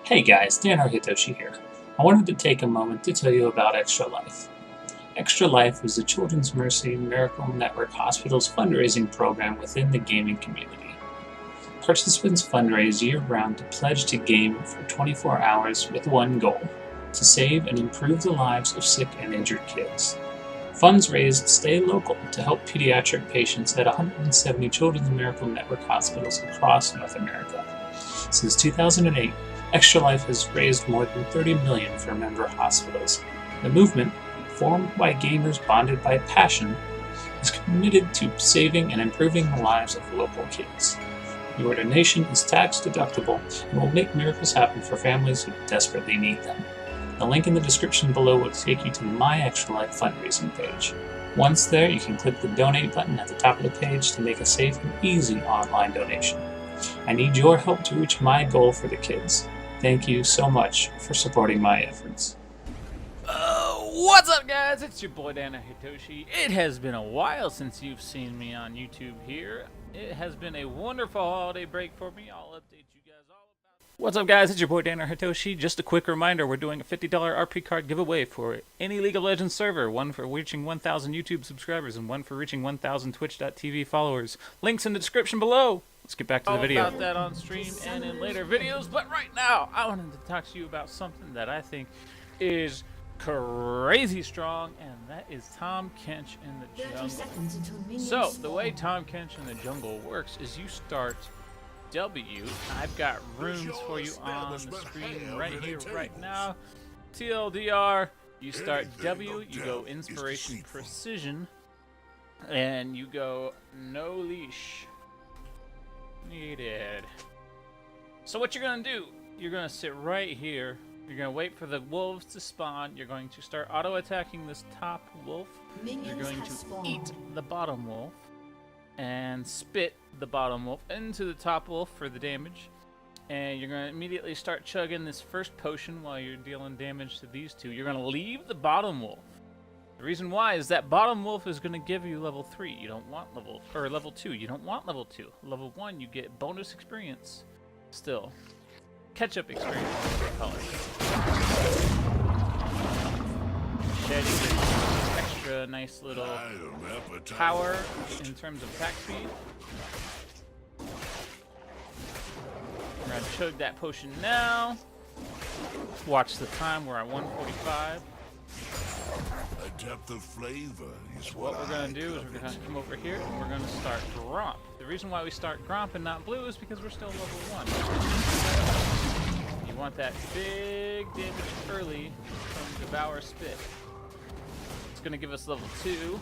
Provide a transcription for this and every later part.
Hey guys, Dannar Hetoshi here. I wanted to take a moment to tell you about Extra Life. Extra Life is the Children's Mercy Miracle Network Hospital's fundraising program within the gaming community. Participants fundraise year-round to pledge to game for 24 hours with one goal: to save and improve the lives of sick and injured kids. Funds raised stay local to help pediatric patients at 170 Children's Miracle Network hospitals across North America. Since 2008, Extra Life has raised more than $30 million for member hospitals. The movement, formed by gamers bonded by passion, is committed to saving and improving the lives of local kids. Your donation is tax deductible and will make miracles happen for families who desperately need them. The link in the description below will take you to my Extra Life fundraising page. Once there, you can click the donate button at the top of the page to make a safe and easy online donation. I need your help to reach my goal for the kids. Thank you so much for supporting my efforts. What's up, guys? It's your boy Dannar Hetoshi. It has been a while since you've seen me on YouTube here. It has been a wonderful holiday break for me. I'll update you guys all about it. What's up, guys? It's your boy Dannar Hetoshi. Just a quick reminder, we're doing a $50 RP card giveaway for any League of Legends server. One for reaching 1,000 YouTube subscribers and one for reaching 1,000 Twitch.tv followers. Links in the description below. Let's get back to the video. About that on stream and in later videos, but right now I wanted to talk to you about something that I think is crazy strong, and that is Tahm Kench in the jungle. So the way Tahm Kench in the jungle works is you start W. I've got runes for you on the screen right here, right now. TLDR, you start W, you go Inspiration Precision, and you go No Leash Needed. So what you're gonna do, you're gonna sit right here. You're going to wait for the wolves to spawn. You're going to start auto-attacking this top wolf. You're going to eat the bottom wolf and spit the bottom wolf into the top wolf for the damage. And you're going to immediately start chugging this first potion while you're dealing damage to these two. You're going to leave the bottom wolf. The reason why is that bottom wolf is going to give you level 3. You don't want level 2. You don't want level 2. Level 1, you get bonus experience still. Catch-up experience, as they call it. Shedding extra nice little power in terms of attack speed. We're gonna chug that potion now. Watch the time, we're at 145. A depth of flavor is what we're gonna do is we're gonna come over here and we're gonna start Gromp. The reason why we start Gromp and not Blue is because we're still level 1. You want that big damage early from Devour Spit. It's going to give us level 2.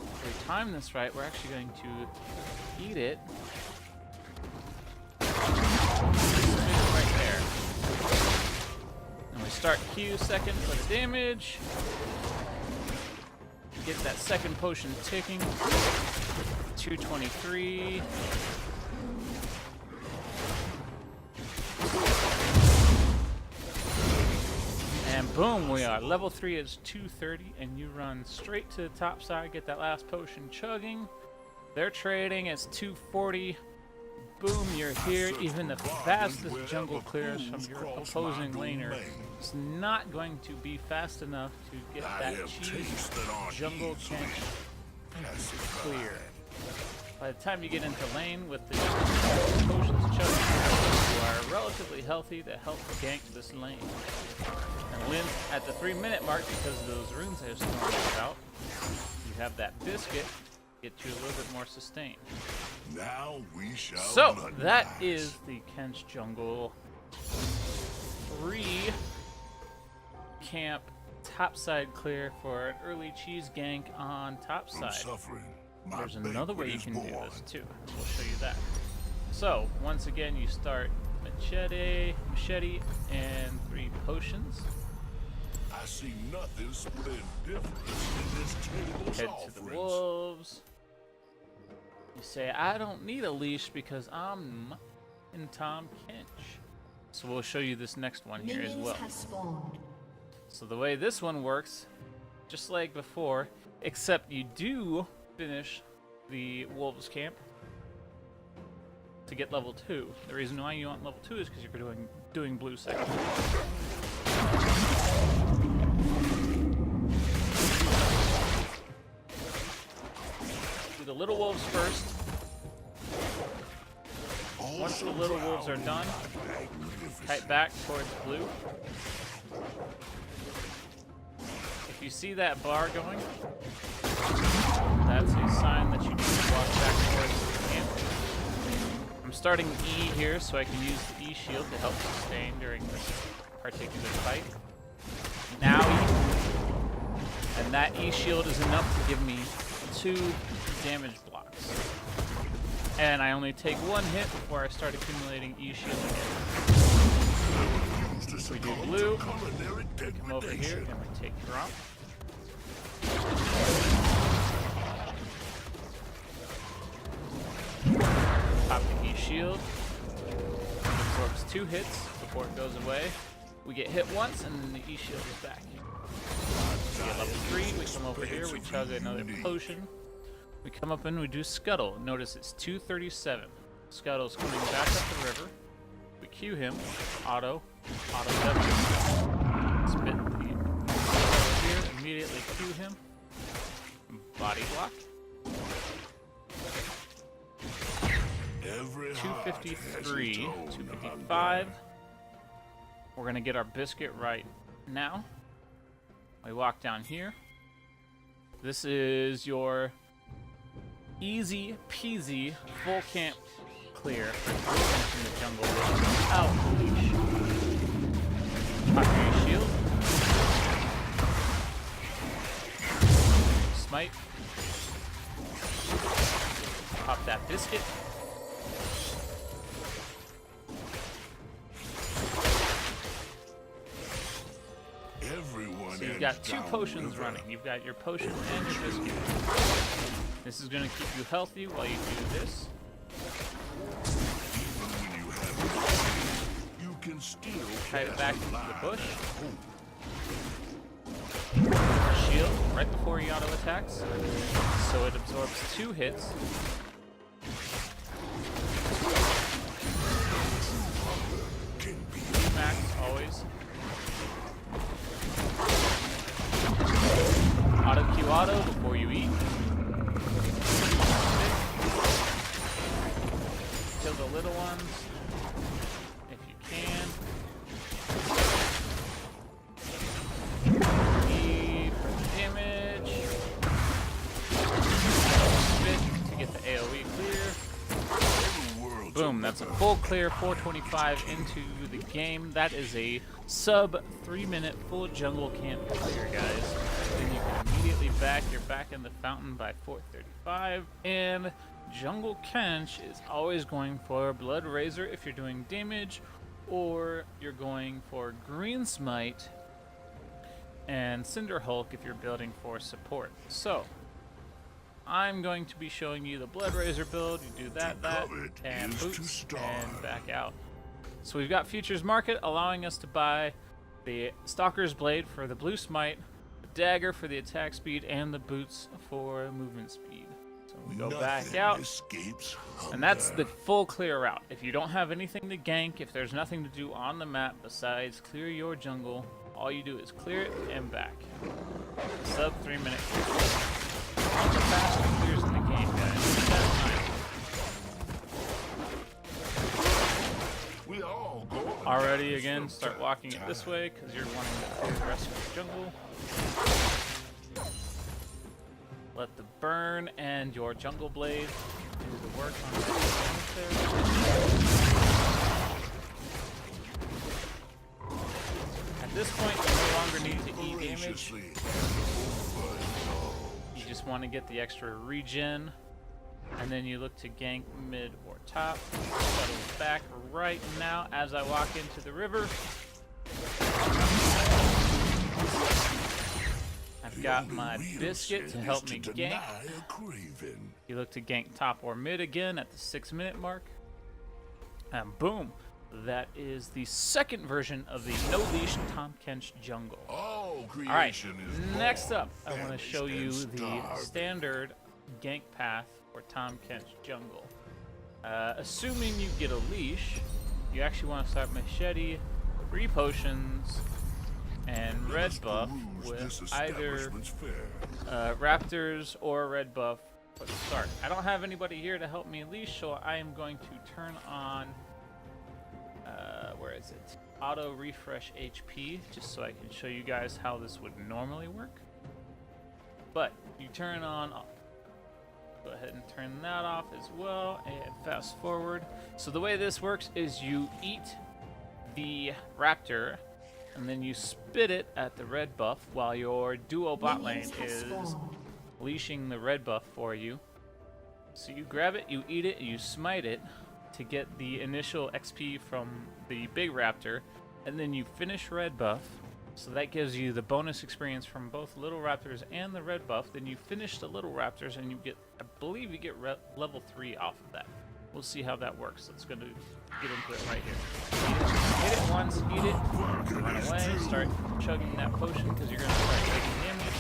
If we time this right, we're actually going to eat it. Right there. And we start Q second for the damage. Get that second potion ticking. 223. And boom, we are. Level 3 is 230, and you run straight to the top side, get that last potion chugging. They're trading, it's 240. Boom, you're here. Even the fastest jungle clears from your opposing laner is not going to be fast enough to get that cheese jungle Kench clear. By the time you get into lane with the potions chugging, you are relatively healthy to help gank this lane. And win at the 3-minute mark because of those runes I just thrown out. You have that biscuit, get you a little bit more sustain. Now we shall. So that is the Kench jungle 3 camp topside clear for an early cheese gank on topside. There's another way you can do this too. We'll show you that. So once again, you start machete, and 3 potions. I see nothing split difference in this table's Head to the wolves. You say, I don't need a leash because I'm in Tahm Kench. So we'll show you this next one here as well. So the way this one works, just like before, except you do finish the wolves camp. to get level 2. The reason why you want level 2 is because you're doing blue second. Do the little wolves first. Once the little wolves are done, kite back towards blue. If you see that bar going, that's a sign that you need to walk back towards the camp. I'm starting E here so I can use the E shield to help sustain during this particular fight. Now E. And that E shield is enough to give me 2 damage blocks. And I only take 1 hit before I start accumulating E shield again. We do blue, come over here, and we take drop. Pop the E shield. Absorbs 2 hits before it goes away. We get hit once, and then the E shield is back. We get level 3, we come over here, we chug another potion. We come up and we do Scuttle. Notice it's 237. Scuttle's coming back up the river. We Q him, auto W. Spit the over here, immediately Q him. Body block. 253, 255. We're gonna get our biscuit right now. We walk down here. This is your easy peasy full camp clear in the jungle without leash. Pop your shield. Smite. Pop that biscuit. So you've got 2 potions running. You've got your potion and your biscuit. This is going to keep you healthy while you do this. Kite it back into the bush. Shield right before he auto attacks. So it absorbs 2 hits. Max always. Auto Q auto before you eat. Kill the little ones if you can. E for the damage. Spit to get the AoE clear. Boom, that's a full clear 425 into the game. That is a sub 3-minute full jungle camp clear, guys. Then you can immediately back. You're back in the fountain by 435. And Jungle Kench is always going for Blood Razor if you're doing damage, or you're going for Green Smite and Cinder Hulk if you're building for support. So I'm going to be showing you the Blood Razor build. You do that, and boots, and back out. So we've got Futures Market allowing us to buy the Stalker's Blade for the blue smite, the dagger for the attack speed, and the boots for movement speed. So we go back out, and that's the full clear route. If you don't have anything to gank, if there's nothing to do on the map besides clear your jungle, all you do is clear it and back. Sub 3-minute clear. One of the fastest clears in the game, guys. Already again, start walking it this way because you're wanting to clear the rest of the jungle. Let the burn and your jungle blade do the work on the there. At this point, you no longer need to E damage. You just want to get the extra regen, and then you look to gank mid or top. Settle back right now as I walk into the river. I've got my biscuit to help me gank. You look to gank top or mid again at the 6-minute mark. And boom, that is the second version of the no leash Tahm Kench jungle. Alright, next up I want to show you the standard gank path for Tahm Kench jungle. Assuming you get a leash, you actually want to start machete, 3 potions, and red buff with either raptors or red buff for the start. I don't have anybody here to help me leash, so I am going to turn on, where is it? Auto refresh HP, just so I can show you guys how this would normally work. But you turn on, go ahead and turn that off as well, and fast forward. So the way this works is you eat the raptor, and then you spit it at the red buff while your duo bot lane is leashing the red buff for you. So you grab it, you eat it, you smite it to get the initial XP from the big raptor, and then you finish red buff. So that gives you the bonus experience from both little raptors and the red buff. Then you finish the little raptors and you get, I believe you get level 3 off of that. We'll see how that works. Let's go to get into it right here. Hit it once, eat it, run away, start chugging that potion because you're going to start taking damage.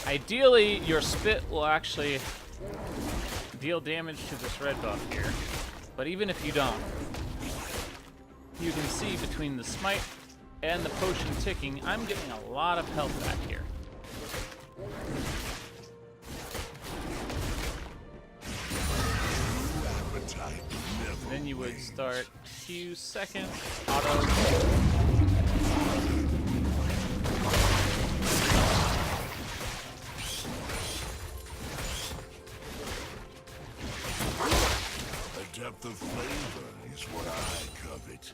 Ideally, your spit will actually deal damage to this red buff here. But even if you don't, you can see between the smite and the potion ticking, I'm getting a lot of health back here. Then you would start Q second, auto. Depth of flavor is what I covet.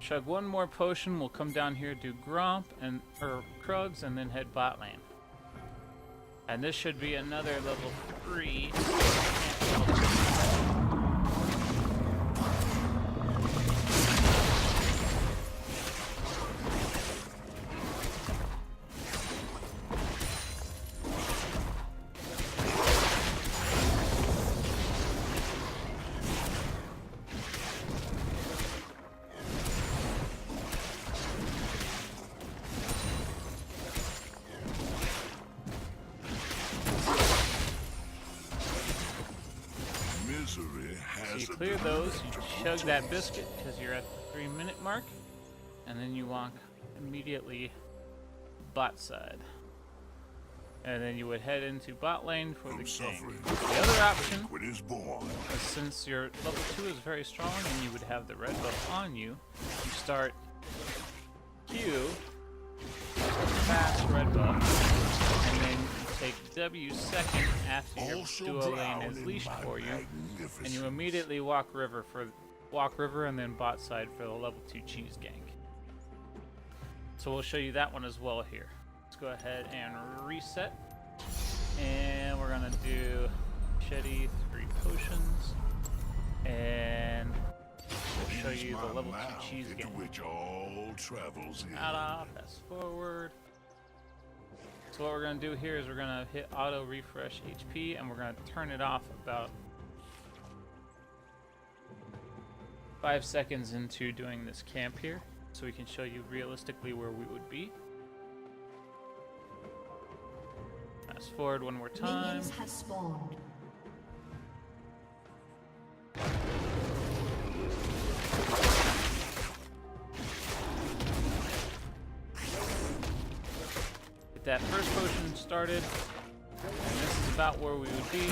Chug one more potion, we'll come down here, do Gromp and Krugs, and then head bot lane. And this should be another level 3. So you clear those, you chug that biscuit because you're at the 3-minute mark, and then you walk immediately bot side. And then you would head into bot lane for the gank. The other option is, since your level 2 is very strong and you would have the red buff on you, you start Q, fast red buff, and then you take W second after your duo lane is leashed for you, and you immediately walk river and then bot side for the level 2 cheese gank. So we'll show you that one as well here. Let's go ahead and reset, and we're gonna do machete, 3 potions, and we'll show you the level 2 cheese gank. Fast forward. So what we're going to do here is we're going to hit auto refresh HP, and we're going to turn it off about 5 seconds into doing this camp here, so we can show you realistically where we would be. Fast forward one more time. Minions have spawned. That first potion started, and this is about where we would be.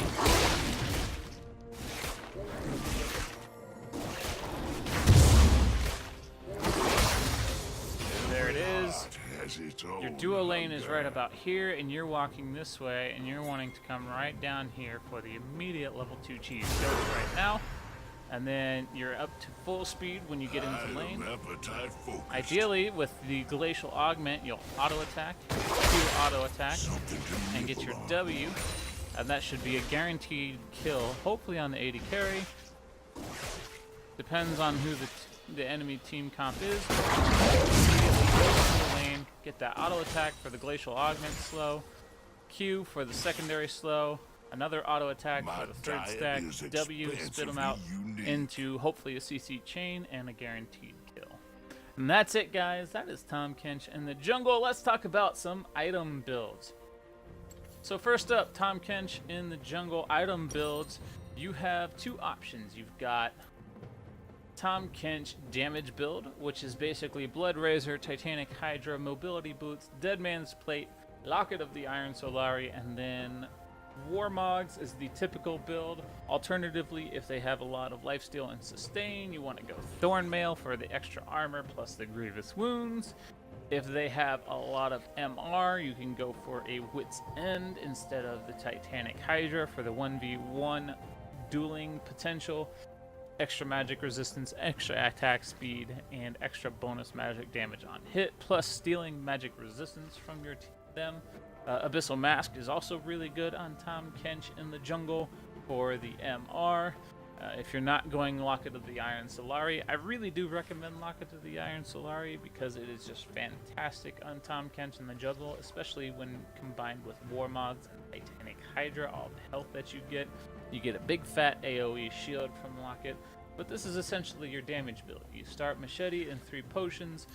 And there it is. Your duo lane is right about here, and you're walking this way, and you're wanting to come right down here for the immediate level 2 cheese. Go right now. And then you're up to full speed when you get into lane. Ideally, with the Glacial Augment, you'll auto-attack, Q-auto-attack, and get your W. And that should be a guaranteed kill, hopefully on the 80 carry. Depends on who the enemy team comp is. Immediately go into the lane, get that auto-attack for the Glacial Augment slow, Q for the secondary slow, another auto attack for the third stack, W, spit them out into hopefully a CC chain and a guaranteed kill. And that's it, guys. That is Tom Kench in the jungle. Let's talk about some item builds. So first up, Tom Kench in the jungle item builds. You have two options. You've got Tom Kench damage build, which is basically Blood Razor, Titanic Hydra, Mobility Boots, Dead Man's Plate, Locket of the Iron Solari, and then Warmogs is the typical build. Alternatively, if they have a lot of lifesteal and sustain, you want to go Thornmail for the extra armor plus the grievous wounds. If they have a lot of MR, you can go for a Wit's End instead of the Titanic Hydra for the 1v1 dueling potential, extra magic resistance, extra attack speed, and extra bonus magic damage on hit, plus stealing magic resistance from them. Abyssal Mask is also really good on Tom Kench in the jungle for the MR. If you're not going Locket of the Iron Solari, I really do recommend Locket of the Iron Solari because it is just fantastic on Tom Kench in the jungle, especially when combined with Warmogs and Titanic Hydra, all the health that you get. You get a big fat AoE shield from Locket, but this is essentially your damage build. You start Machete and 3 potions,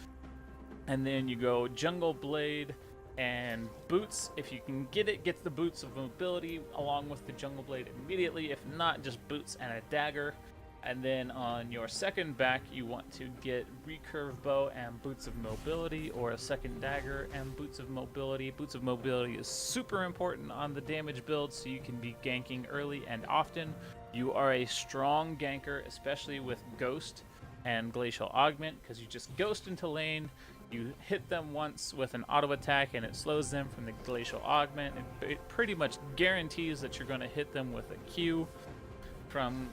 and then you go Jungle Blade and Boots. If you can get the Boots of Mobility along with the Jungle Blade immediately. If not, just Boots and a Dagger. And then on your second back, you want to get Recurve Bow and Boots of Mobility, or a second Dagger and Boots of Mobility. Boots of Mobility is super important on the damage build, so you can be ganking early and often. You are a strong ganker, especially with Ghost and Glacial Augment, because you just Ghost into lane. You hit them once with an auto attack and it slows them from the Glacial Augment. It pretty much guarantees that you're going to hit them with a Q from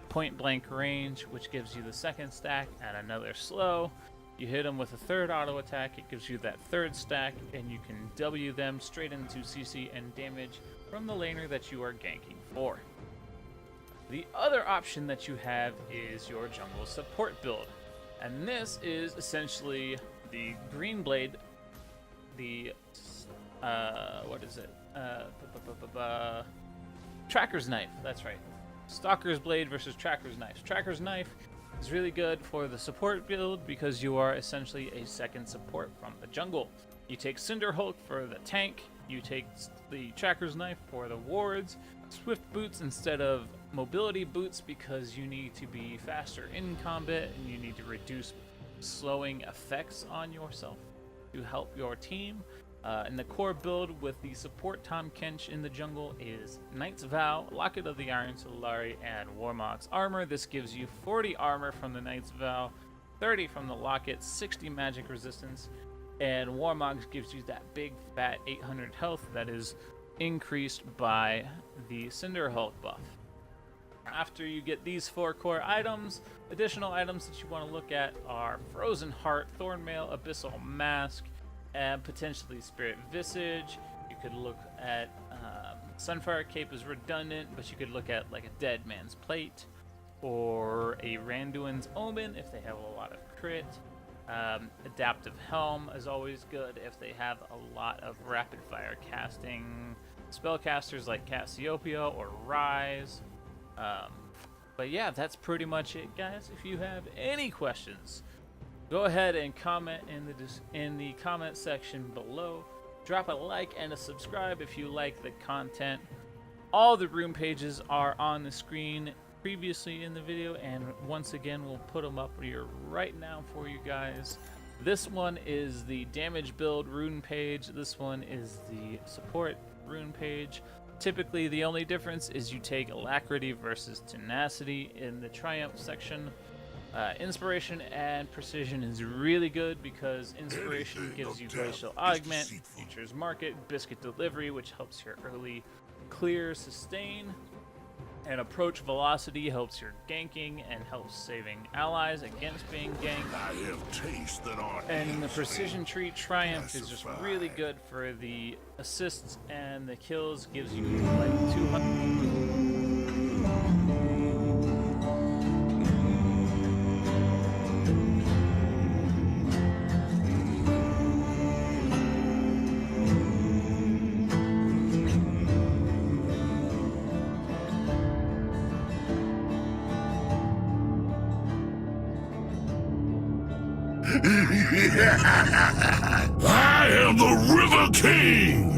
point blank range, which gives you the second stack and another slow. You hit them with a third auto attack, it gives you that third stack, and you can W them straight into CC and damage from the laner that you are ganking for. The other option that you have is your jungle support build. And this is essentially the Green Blade, the, Tracker's Knife, that's right. Stalker's Blade versus Tracker's Knife. Tracker's Knife is really good for the support build because you are essentially a second support from the jungle. You take Cinderhulk for the tank, you take the Tracker's Knife for the wards, Swift Boots instead of Mobility Boots because you need to be faster in combat and you need to reduce slowing effects on yourself to help your team. And the core build with the support Tom Kench in the jungle is Knight's Vow, Locket of the Iron Solari, and Warmog's Armor. This gives you 40 armor from the Knight's Vow, 30 from the Locket, 60 magic resistance, and Warmog's gives you that big fat 800 health that is increased by the Cinderhulk buff. After you get these 4 core items, additional items that you want to look at are Frozen Heart, Thornmail, Abyssal Mask, and potentially Spirit Visage. You could look at Sunfire Cape is redundant, but you could look at like a Dead Man's Plate or a Randuin's Omen if they have a lot of crit. Adaptive Helm is always good if they have a lot of rapid fire casting spellcasters like Cassiopeia or Rise. But yeah, that's pretty much it, guys. If you have any questions, go ahead and comment in the comment section below. Drop a like and a subscribe if you like the content. All the Rune Pages are on the screen previously in the video, and once again we'll put them up here right now for you guys. This one is the damage build Rune Page. This one is the support Rune Page. Typically, the only difference is you take Alacrity versus Tenacity in the Triumph section. Inspiration and Precision is really good because Inspiration gives you Glacial Augment, Nature's Market, Biscuit Delivery, which helps your early clear sustain, and Approach Velocity helps your ganking and helps saving allies against being ganked. I have tastes that are And in the Precision Tree, Triumph is just really good for the assists and the kills, gives you like 200. I am the River King!